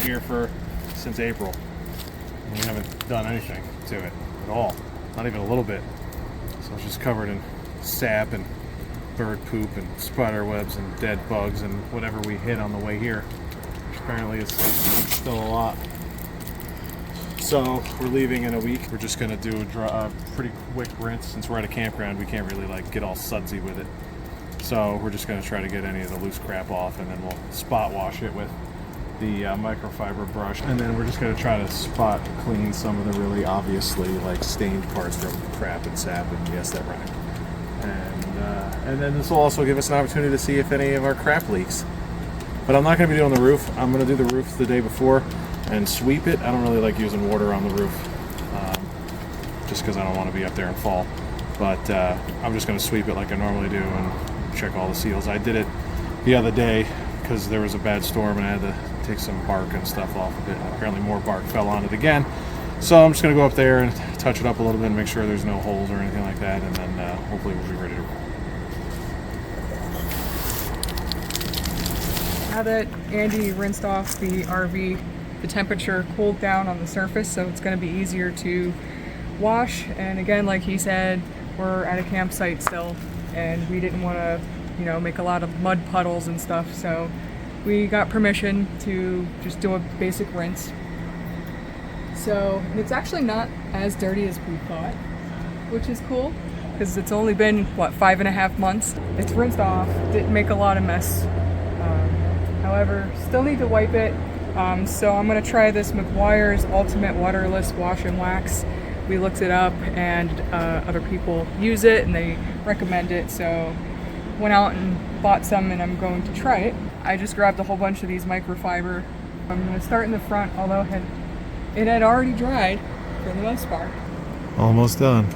here since April. And we haven't done anything to it at all. Not even a little bit. So it's just covered in sap and bird poop and spider webs and dead bugs and whatever we hit on the way here, which apparently is still a lot. So we're leaving in a week. We're just gonna do a pretty quick rinse. Since we're at a campground, we can't really like get all sudsy with it. So we're just gonna try to get any of the loose crap off, and then we'll spot wash it with the microfiber brush, and then we're just gonna try to spot clean some of the really obviously like stained parts from crap and sap, and yes, that rhymed. And then this will also give us an opportunity to see if any of our crap leaks. But I'm not going to be doing the roof. I'm going to do the roof the day before and sweep it. I don't really like using water on the roof, just because I don't want to be up there and fall. But I'm just going to sweep it like I normally do and check all the seals. I did it the other day because there was a bad storm and I had to take some bark and stuff off of it. Apparently more bark fell on it again. So I'm just going to go up there and touch it up a little bit and make sure there's no holes or anything like that, and then hopefully we'll be ready to roll. Now that Andy rinsed off the RV, the temperature cooled down on the surface, so it's going to be easier to wash. And again, like he said, we're at a campsite still, and we didn't want to, make a lot of mud puddles and stuff, so we got permission to just do a basic rinse. So it's actually not as dirty as we thought, which is cool, because it's only been, 5.5 months. It's rinsed off, didn't make a lot of mess. However, still need to wipe it. So I'm gonna try this McGuire's Ultimate Waterless Wash and Wax. We looked it up, and other people use it and they recommend it, so went out and bought some, and I'm going to try it. I just grabbed a whole bunch of these microfiber. I'm gonna start in the front, although it had already dried for the most part. Almost done.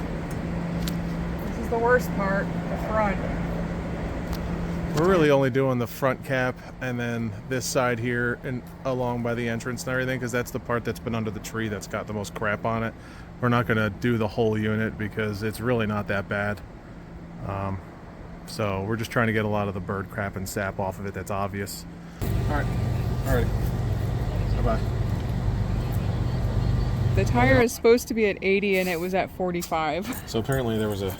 This is the worst part, the front. We're really only doing the front cap and then this side here and along by the entrance and everything, because that's the part that's been under the tree that's got the most crap on it. We're not going to do the whole unit because it's really not that bad. So we're just trying to get a lot of the bird crap and sap off of it that's obvious. Alright. Bye-bye. The tire is supposed to be at 80 and it was at 45. So apparently there was a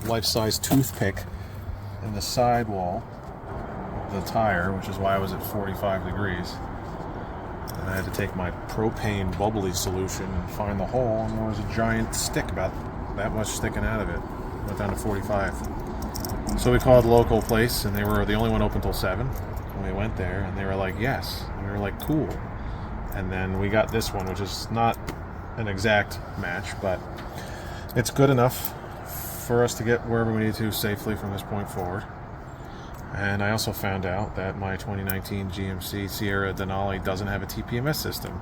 life-size toothpick in the sidewall of the tire, which is why I was at 45 degrees. And I had to take my propane bubbly solution and find the hole, and there was a giant stick about that much sticking out of it. Went down to 45. So we called the local place, and they were the only one open till 7. And we went there, and they were like, yes. And we were like, cool. And then we got this one, which is not an exact match, but it's good enough for us to get wherever we need to safely from this point forward. And I also found out that my 2019 GMC Sierra Denali doesn't have a TPMS system.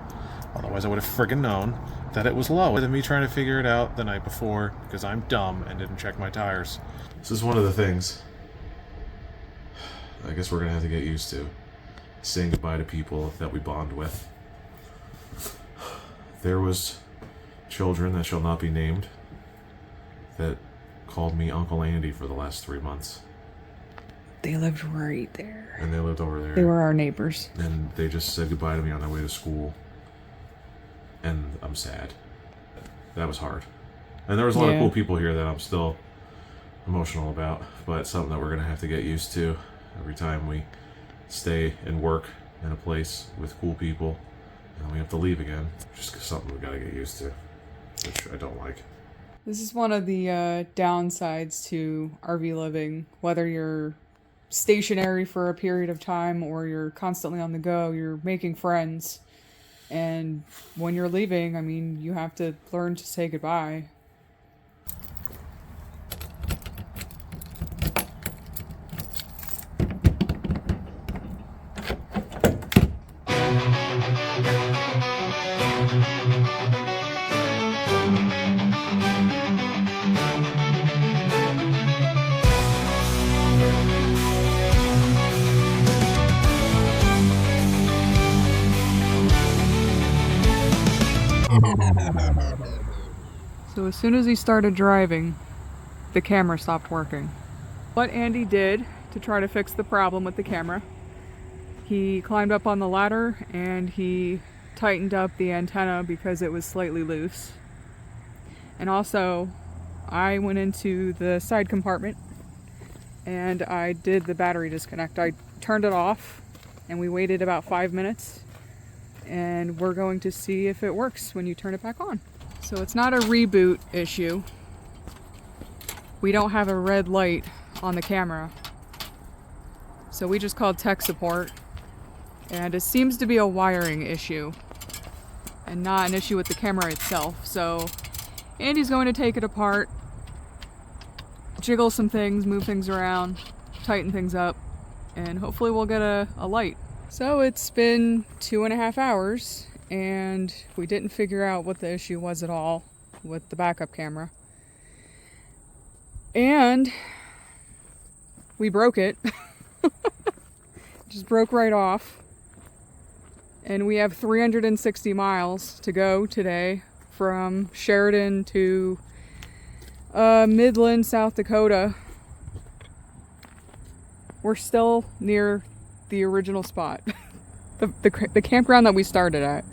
Otherwise I would have friggin' known that it was low. Than me trying to figure it out the night before because I'm dumb and didn't check my tires. This is one of the things I guess we're gonna have to get used to. Saying goodbye to people that we bond with. There was children that shall not be named that called me Uncle Andy for the last 3 months. They lived right there. And they lived over there. They were our neighbors. And they just said goodbye to me on their way to school. And I'm sad. That was hard. And there was a lot of cool people here that I'm still emotional about, but it's something that we're going to have to get used to every time we stay and work in a place with cool people and we have to leave again. Just something we got to get used to, which I don't like. This is one of the downsides to RV living. Whether you're stationary for a period of time or you're constantly on the go, you're making friends. And when you're leaving, I mean, you have to learn to say goodbye. So as soon as he started driving, the camera stopped working. What Andy did to try to fix the problem with the camera, He climbed up on the ladder and he tightened up the antenna because it was slightly loose. And also, I went into the side compartment and I did the battery disconnect. I turned it off and we waited about 5 minutes, and we're going to see if it works when you turn it back on. So it's not a reboot issue. We don't have a red light on the camera. So we just called tech support, and it seems to be a wiring issue and not an issue with the camera itself. So Andy's going to take it apart, jiggle some things, move things around, tighten things up, and hopefully we'll get a light. So it's been 2.5 hours and we didn't figure out what the issue was at all with the backup camera. And we broke it. Just broke right off. And we have 360 miles to go today from Sheridan to Midland, South Dakota. We're still near the original spot, the campground that we started at.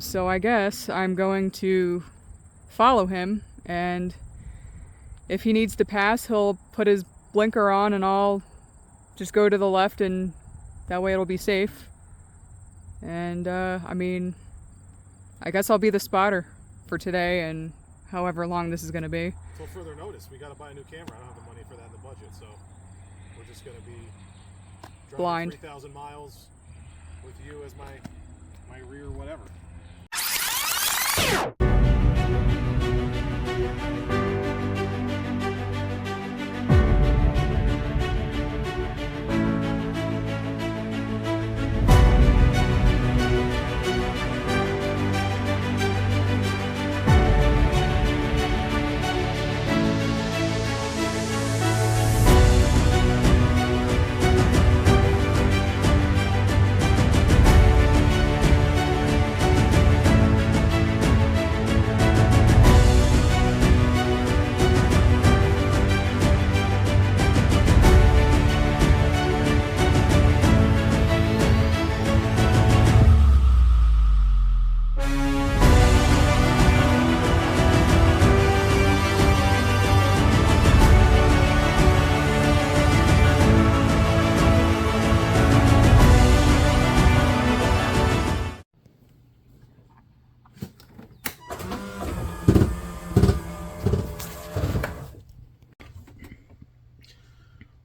So I guess I'm going to follow him, and if he needs to pass, he'll put his blinker on and I'll just go to the left, and that way it'll be safe. And I mean, I guess I'll be the spotter for today and however long this is going to be. Until further notice, we got to buy a new camera. I don't have the money for that in the budget, so we're just going to be driving blind 3,000 miles with you as my rear whatever.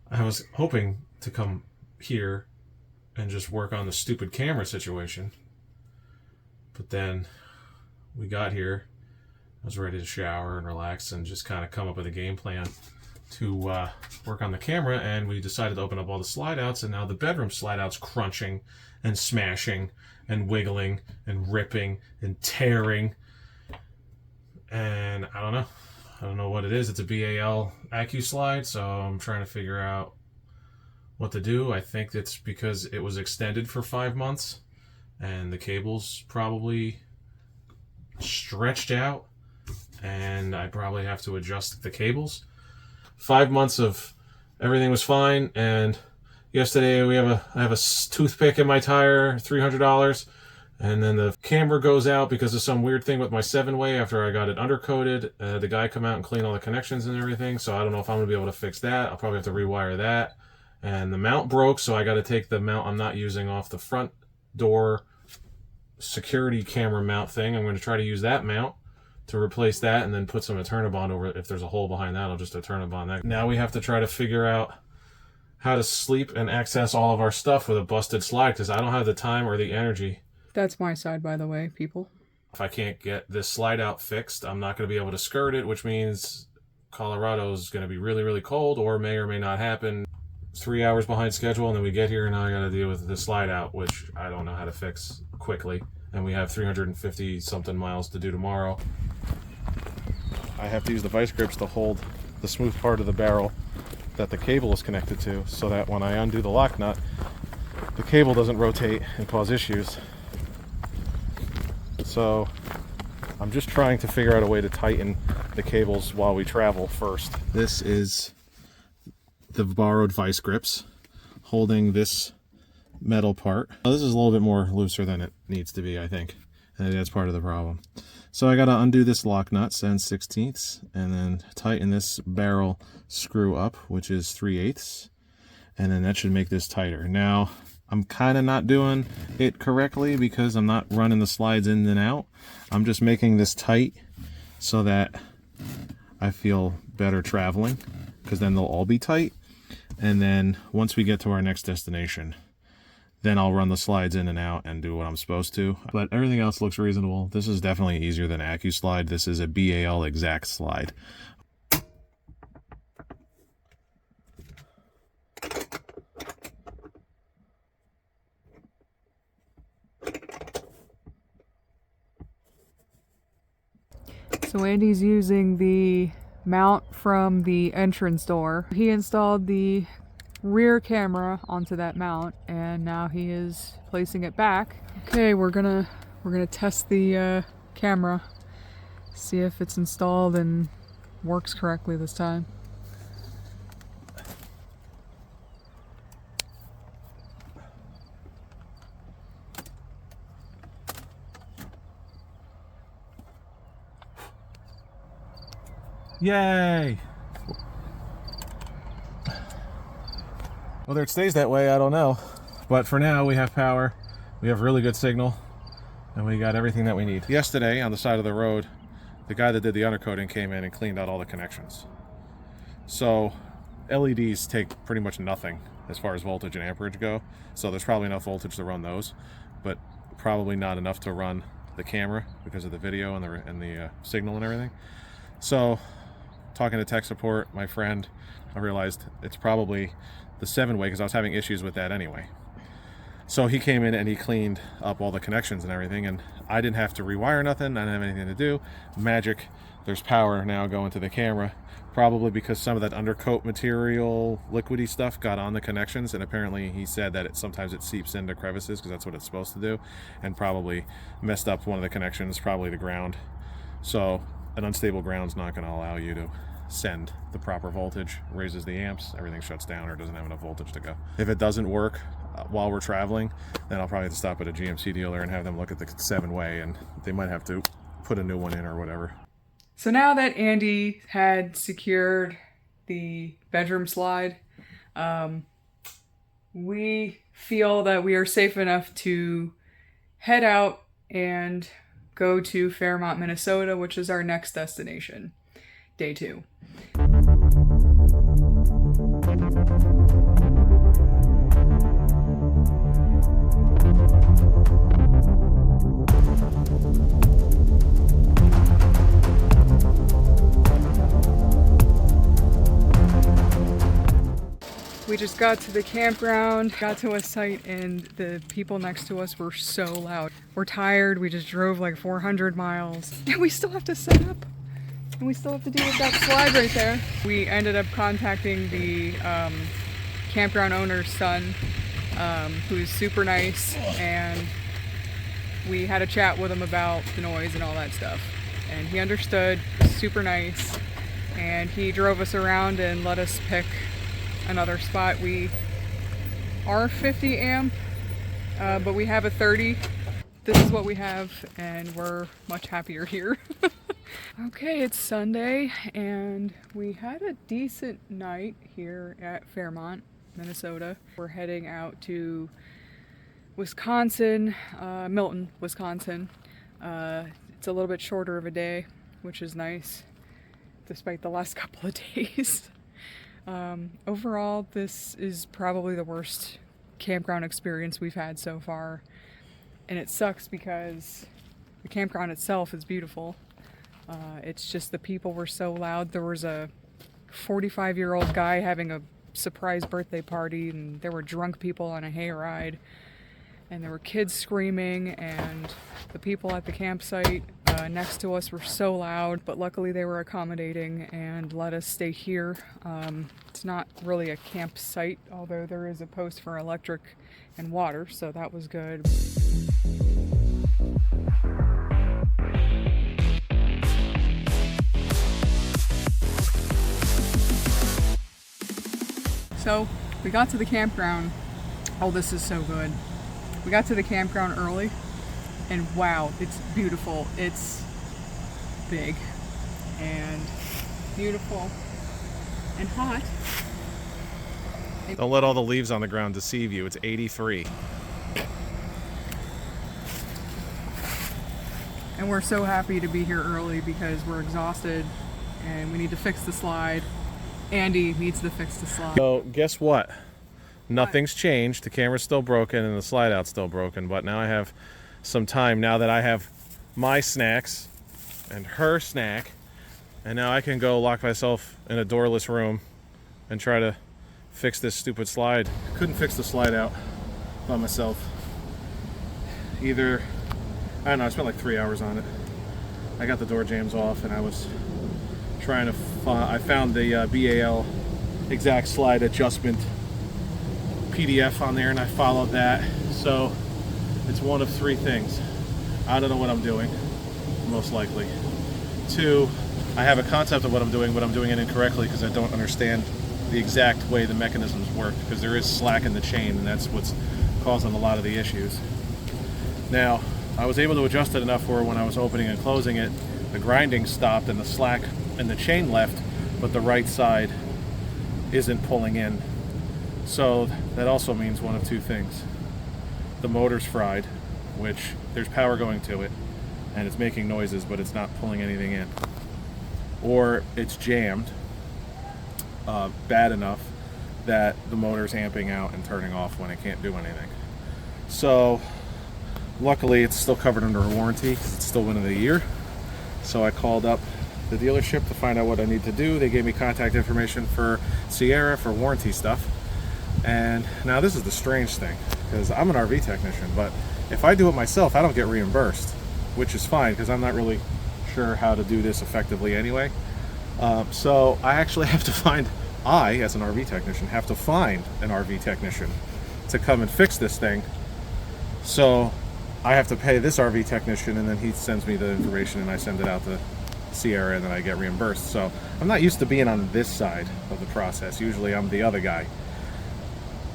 I was hoping to come here and just work on the stupid camera situation, but then we got here, I was ready to shower and relax and just kind of come up with a game plan to work on the camera, and we decided to open up all the slide outs, and now the bedroom slide outs crunching and smashing and wiggling and ripping and tearing, and I don't know what it is. It's a BAL AccuSlide, so I'm trying to figure out what to do. I think it's because it was extended for 5 months and the cable's probably stretched out, and I probably have to adjust the cables. 5 months of everything was fine, and yesterday I have a toothpick in my tire, $300. And then the camera goes out because of some weird thing with my 7-way after I got it undercoated. The guy come out and clean all the connections and everything, so I don't know if I'm going to be able to fix that. I'll probably have to rewire that. And the mount broke, so I got to take the mount I'm not using off the front door security camera mount thing. I'm going to try to use that mount to replace that, and then put some Eternabond over it. If there's a hole behind that, I'll just Eternabond that. Now we have to try to figure out how to sleep and access all of our stuff with a busted slide, because I don't have the time or the energy. That's my side, by the way, people. If I can't get this slide out fixed, I'm not going to be able to skirt it, which means Colorado is going to be really, really cold, or may not happen. 3 hours behind schedule, and then we get here, and now I got to deal with the slide out, which I don't know how to fix quickly. And we have 350 something miles to do tomorrow. I have to use the vice grips to hold the smooth part of the barrel that the cable is connected to, so that when I undo the lock nut, the cable doesn't rotate and cause issues. So I'm just trying to figure out a way to tighten the cables while we travel first. This is the borrowed vice grips holding this metal part. Well, this is a little bit more looser than it needs to be, I think. And that's part of the problem. So I got to undo this lock nut, 7/16, and then tighten this barrel screw up, which is 3/8, and then that should make this tighter. Now, I'm kind of not doing it correctly because I'm not running the slides in and out. I'm just making this tight so that I feel better traveling, because then they'll all be tight. And then once we get to our next destination, then I'll run the slides in and out and do what I'm supposed to. But everything else looks reasonable. This is definitely easier than AccuSlide. This is a BAL exact slide. So Andy's using the mount from the entrance door. He installed the rear camera onto that mount, and now he is placing it back. Okay, we're gonna test the camera, see if it's installed and works correctly this time. Yay! Whether it stays that way, I don't know. But for now, we have power, we have really good signal, and we got everything that we need. Yesterday, on the side of the road, the guy that did the undercoating came in and cleaned out all the connections. So LEDs take pretty much nothing as far as voltage and amperage go. So there's probably enough voltage to run those, but probably not enough to run the camera because of the video and the signal and everything. So talking to tech support, my friend, I realized it's probably the 7-way, because I was having issues with that anyway. So he came in and he cleaned up all the connections and everything, and I didn't have to rewire nothing. I didn't have anything to do. Magic, there's power now going to the camera, probably because some of that undercoat material, liquidy stuff got on the connections, and apparently he said that sometimes it seeps into crevices because that's what it's supposed to do, and probably messed up one of the connections, probably the ground. So an unstable ground's not going to allow you to send the proper voltage, raises the amps, everything shuts down or doesn't have enough voltage to go. If it doesn't work while we're traveling, then I'll probably have to stop at a GMC dealer and have them look at the 7-way, and they might have to put a new one in or whatever. So now that Andy had secured the bedroom slide, we feel that we are safe enough to head out and go to Fairmont, Minnesota, which is our next destination. Day 2. We just got to the campground, got to a site, and the people next to us were so loud. We're tired, we just drove like 400 miles, and we still have to set up. And we still have to deal with that slide right there. We ended up contacting the campground owner's son, who's super nice, and we had a chat with him about the noise and all that stuff. And he understood, super nice, and he drove us around and let us pick another spot. We are 50 amp, but we have a 30. This is what we have, and we're much happier here. Okay, it's Sunday, and we had a decent night here at Fairmont, Minnesota. We're heading out to Wisconsin, Milton, Wisconsin. It's a little bit shorter of a day, which is nice, despite the last couple of days. Overall, this is probably the worst campground experience we've had so far, and it sucks because the campground itself is beautiful. It's just the people were so loud. There was a 45-year-old guy having a surprise birthday party, and there were drunk people on a hayride, and there were kids screaming, and the people at the campsite next to us were so loud, but luckily they were accommodating and let us stay here. It's not really a campsite, although there is a post for electric and water, so that was good. So We got to the campground. Oh, this is so good. We got to the campground early, and wow, it's beautiful. It's big and beautiful and hot. Don't let all the leaves on the ground deceive you. It's 83. And we're so happy to be here early because we're exhausted and we need to fix the slide. Andy needs to fix the slide. So guess what? Nothing's changed. The camera's still broken and the slide out's still broken, but now I have some time now that I have my snacks and her snack, and now I can go lock myself in a doorless room and try to fix this stupid slide. Couldn't fix the slide out by myself. Either, I don't know, I spent like 3 hours on it. I got the door jambs off and I was trying to, I found the BAL exact slide adjustment PDF on there and I followed that. So it's one of three things. I don't know what I'm doing, most likely. Two, I have a concept of what I'm doing, but I'm doing it incorrectly because I don't understand the exact way the mechanisms work, because there is slack in the chain and that's what's causing a lot of the issues. Now, I was able to adjust it enough where when I was opening and closing it, the grinding stopped and the slack and the chain left, but the right side isn't pulling in. So that also means one of two things. The motor's fried, which there's power going to it, and it's making noises, but it's not pulling anything in. Or it's jammed bad enough that the motor's amping out and turning off when it can't do anything. So luckily it's still covered under a warranty. It's still within the year. So I called up the dealership to find out what I need to do. They gave me contact information for Sierra for warranty stuff. And now this is the strange thing, because I'm an RV technician, but if I do it myself, I don't get reimbursed, which is fine because I'm not really sure how to do this effectively anyway. So I actually have to find, as an RV technician, have to find an RV technician to come and fix this thing. So I have to pay this RV technician and then he sends me the information and I send it out to Sierra and then I get reimbursed. So I'm not used to being on this side of the process. Usually I'm the other guy.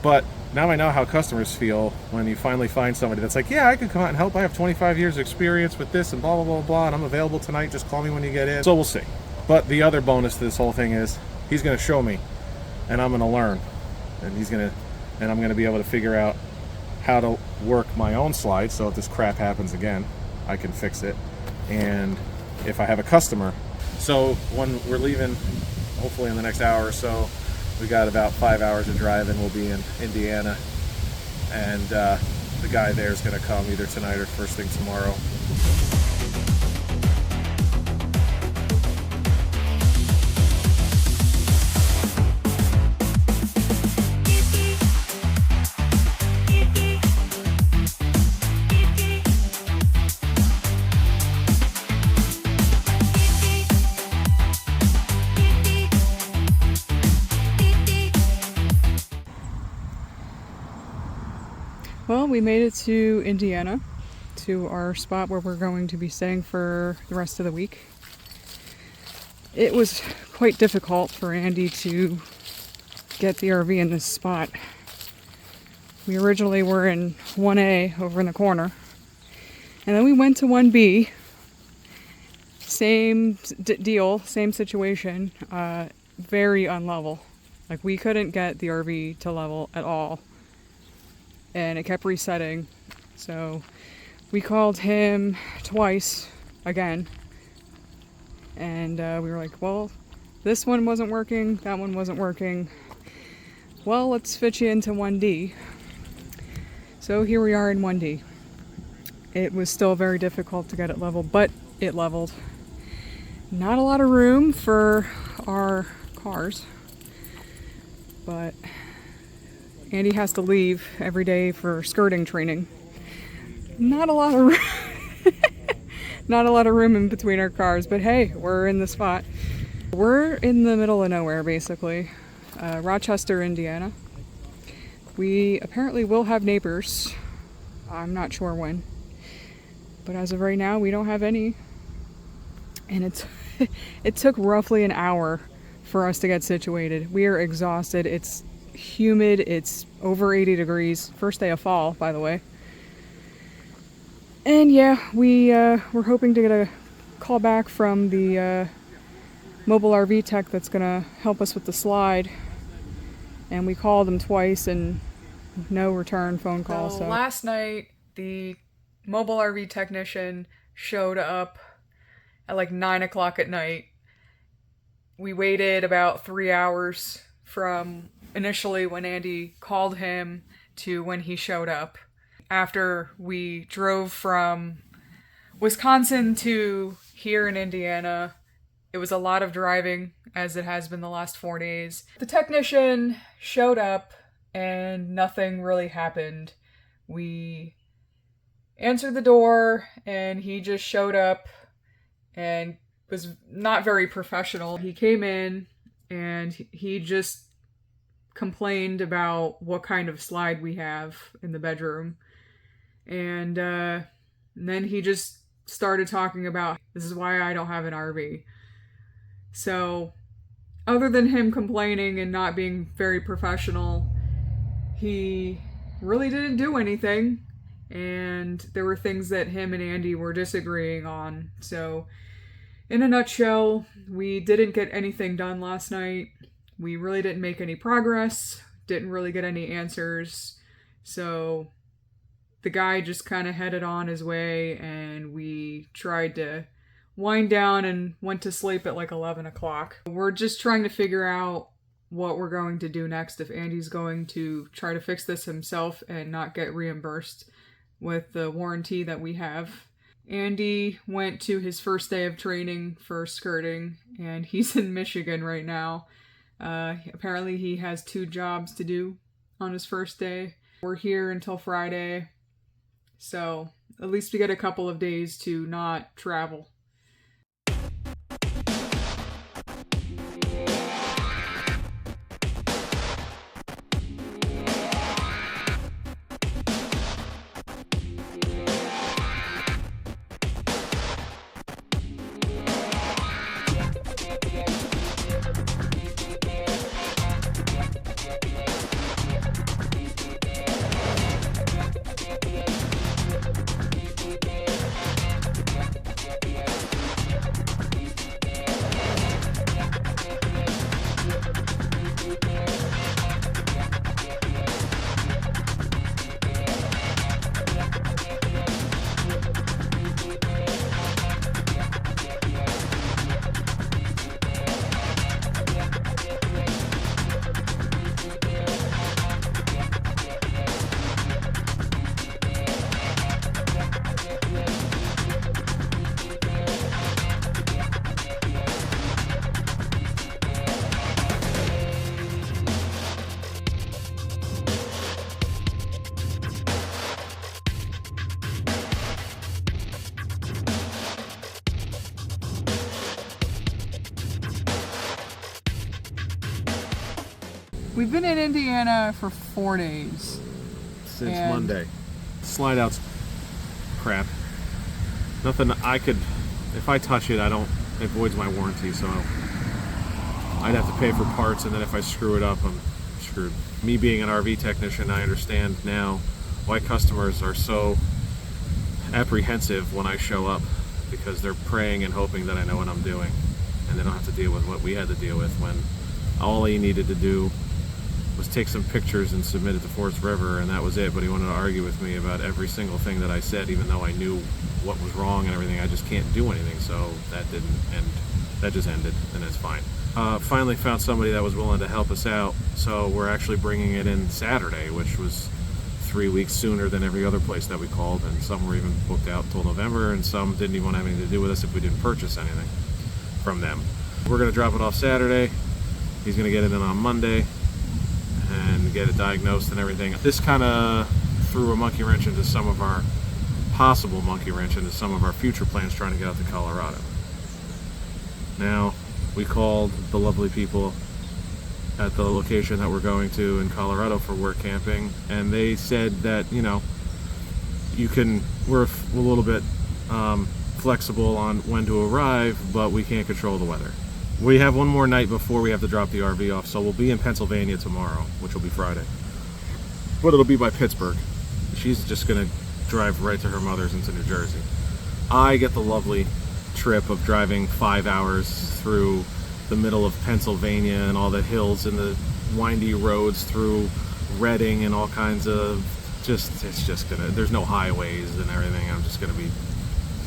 But now I know how customers feel when you finally find somebody that's like, yeah, I could come out and help. I have 25 years of experience with this and blah, blah, blah, blah, and I'm available tonight. Just call me when you get in. So we'll see. But the other bonus to this whole thing is he's going to show me and I'm going to learn. And I'm going to be able to figure out how to work my own slide. So if this crap happens again, I can fix it. And if I have a customer. So when we're leaving, hopefully in the next hour or so, we got about 5 hours of driving. We'll be in Indiana, and the guy there is going to come either tonight or first thing tomorrow. Well, we made it to Indiana, to our spot where we're going to be staying for the rest of the week. It was quite difficult for Andy to get the RV in this spot. We originally were in 1A over in the corner, and then we went to 1B. Same deal, same situation, very unlevel. Like, we couldn't get the RV to level at all. And it kept resetting. So we called him twice again. And we were like, well, this one wasn't working, that one wasn't working. Well, let's fit you into 1D. So here we are in 1D. It was still very difficult to get it leveled, but it leveled. Not a lot of room for our cars, but Andy has to leave every day for skirting training. Not a lot of room. Not a lot of room in between our cars, but hey, we're in the spot. We're in the middle of nowhere, basically. Rochester, Indiana. We apparently will have neighbors. I'm not sure when. But as of right now, we don't have any. And it took roughly an hour for us to get situated. We are exhausted. It's humid. It's over 80 degrees. First day of fall, by the way. And yeah, we're hoping to get a call back from the mobile RV tech that's gonna help us with the slide. And we called them twice and no return phone call. So last night, the mobile RV technician showed up at like 9 o'clock at night. We waited about 3 hours from initially when Andy called him to when he showed up. After we drove from Wisconsin to here in Indiana, it was a lot of driving, as it has been the last 4 days. The technician showed up and nothing really happened. We answered the door and he just showed up and was not very professional. He came in and he just complained about what kind of slide we have in the bedroom. And then he just started talking about, this is why I don't have an RV. So, other than him complaining and not being very professional, he really didn't do anything. And there were things that him and Andy were disagreeing on. So, in a nutshell, we didn't get anything done last night. We really didn't make any progress, didn't really get any answers. So, the guy just kind of headed on his way, and we tried to wind down and went to sleep at like 11 o'clock. We're just trying to figure out what we're going to do next, if Andy's going to try to fix this himself and not get reimbursed with the warranty that we have. Andy went to his first day of training for skirting, and he's in Michigan right now. Apparently he has 2 jobs to do on his first day. We're here until Friday, so at least we get a couple of days to not travel. We've been in Indiana for 4 days. Since Monday. Slide out's crap. Nothing I could, if I touch it, it voids my warranty, so I'd have to pay for parts, and then if I screw it up, I'm screwed. Me being an RV technician, I understand now why customers are so apprehensive when I show up, because they're praying and hoping that I know what I'm doing, and they don't have to deal with what we had to deal with when all he needed to do was take some pictures and submit it to Forest River, and that was it. But he wanted to argue with me about every single thing that I said, even though I knew what was wrong and everything. I just can't do anything, so that didn't end. That just ended, and it's fine. Finally found somebody that was willing to help us out, so we're actually bringing it in Saturday, which was 3 weeks sooner than every other place that we called, and some were even booked out until November, and some didn't even want to have anything to do with us if we didn't purchase anything from them. We're going to drop it off Saturday. He's going to get it in on Monday and get it diagnosed and everything. This kind of threw a monkey wrench into some of our future plans trying to get out to Colorado. Now, we called the lovely people at the location that we're going to in Colorado for work camping, and they said that, you know, we're a little bit flexible on when to arrive, but we can't control the weather. We have one more night before we have to drop the RV off, so we'll be in Pennsylvania tomorrow, which will be Friday. But it'll be by Pittsburgh. She's just gonna drive right to her mother's into New Jersey. I get the lovely trip of driving 5 hours through the middle of Pennsylvania and all the hills and the windy roads through Reading and all kinds of there's no highways and everything. I'm just gonna be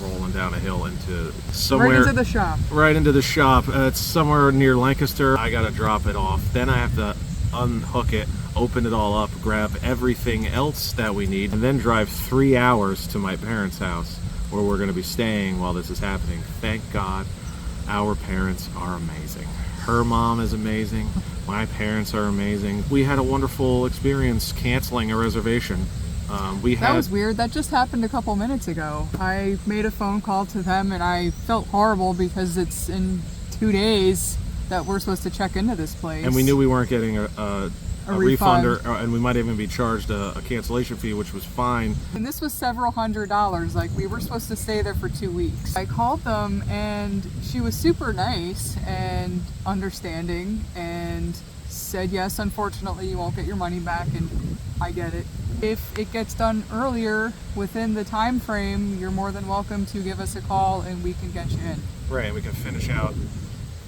rolling down a hill into somewhere Right into the shop. Right into the shop. It's somewhere near Lancaster. I gotta drop it off. Then I have to unhook it, open it all up, grab everything else that we need, and then drive 3 hours to my parents' house where we're gonna be staying while this is happening. Thank God our parents are amazing. Her mom is amazing. My parents are amazing. We had a wonderful experience canceling a reservation. That was weird. That just happened a couple minutes ago. I made a phone call to them and I felt horrible because it's in 2 days that we're supposed to check into this place. And we knew we weren't getting a refund, and we might even be charged a cancellation fee, which was fine. And this was several $100s. Like, we were supposed to stay there for 2 weeks. I called them and she was super nice and understanding and said, yes, unfortunately you won't get your money back, and I get it. If it gets done earlier within the time frame, you're more than welcome to give us a call and we can get you in. Right, and we can finish out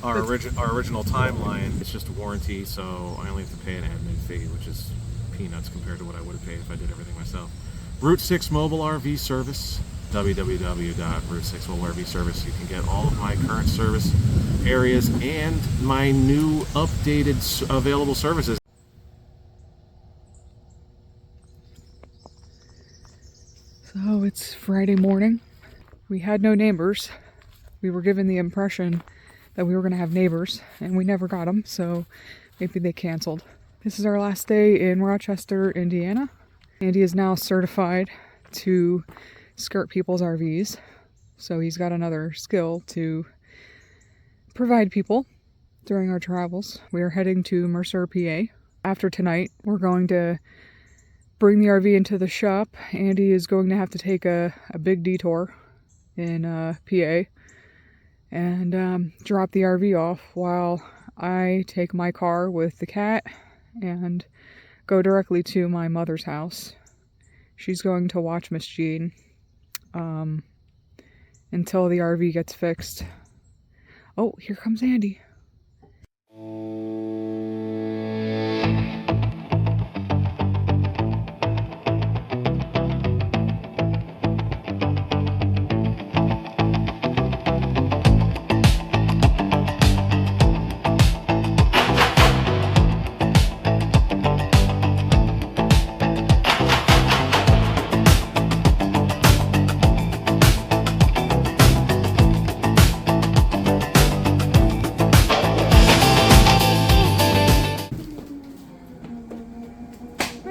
our original timeline. It's just a warranty, so I only have to pay an admin fee, which is peanuts compared to what I would have paid if I did everything myself. Route 6 Mobile RV Service, www.route 6 Mobile RV Service. You can get all of my current service areas and my new updated available services. So it's Friday morning. We had no neighbors. We were given the impression that we were going to have neighbors, and we never got them, so maybe they canceled. This is our last day in Rochester, Indiana. Andy is now certified to skirt people's RVs, so he's got another skill to provide people during our travels. We are heading to Mercer, PA. After tonight, we're going to bring the RV into the shop. Andy is going to have to take a big detour in PA and drop the RV off while I take my car with the cat and go directly to my mother's house. She's going to watch Miss Jean until the RV gets fixed. Oh, here comes Andy.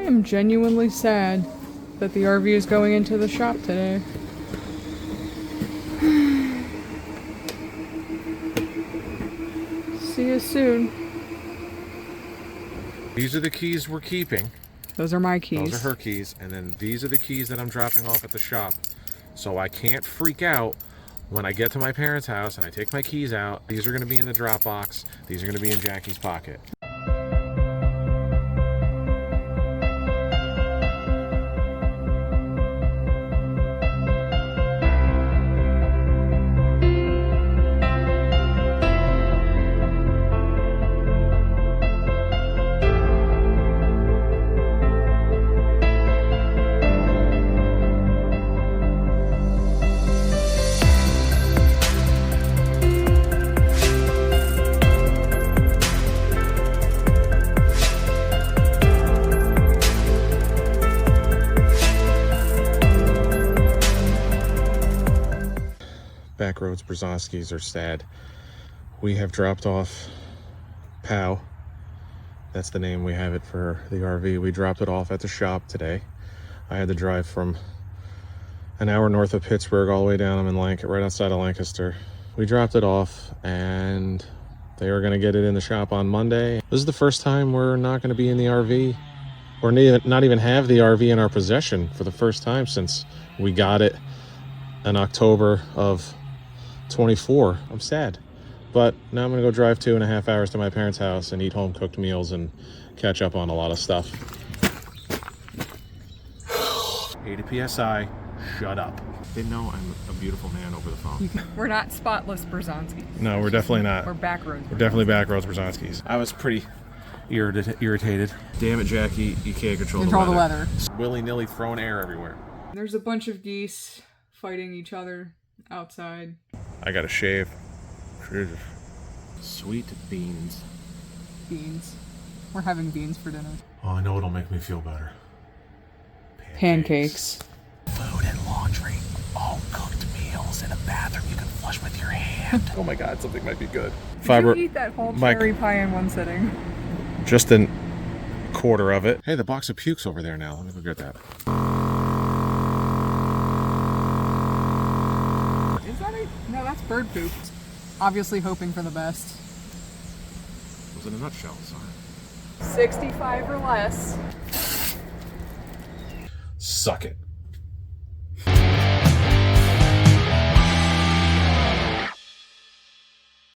I'm genuinely sad that the RV is going into the shop today. See you soon. These are the keys we're keeping. Those are my keys. Those are her keys, and then these are the keys that I'm dropping off at the shop. So I can't freak out when I get to my parents' house and I take my keys out. These are going to be in the drop box. These are going to be in Jackie's pocket. Backroads Brzozowskis are sad. We have dropped off Pow. That's the name we have it for the RV. We dropped it off at the shop today. I had to drive from an hour north of Pittsburgh all the way down. I'm in right outside of Lancaster. We dropped it off and they are going to get it in the shop on Monday. This is the first time we're not going to be in the RV, or not even have the RV in our possession for the first time since we got it in October of 24. I'm sad, But now I'm gonna go drive 2.5 hours to my parents' house and eat home cooked meals and catch up on a lot of stuff. 80 PSI, shut up. They know I'm a beautiful man over the phone. We're not spotless Berzonskis. No, we're definitely not. We're backroads. We're definitely backroads Berzonskis. I was pretty irritated. Damn it, Jackie, you can't control the weather. Willy-nilly throwing air everywhere. There's a bunch of geese fighting each other outside. I gotta shave. Jesus. Sweet beans. Beans. We're having beans for dinner. Oh, I know what'll make me feel better. Pancakes. Food and laundry, all cooked meals in a bathroom you can flush with your hand. Oh my God, something might be good. Did you eat that whole cherry pie in one sitting? Just a quarter of it. Hey, the box of puke's over there now. Let me go get that. Is that a... No, that's bird poop. Obviously hoping for the best. It was in a nutshell, sorry. 65 or less. Suck it.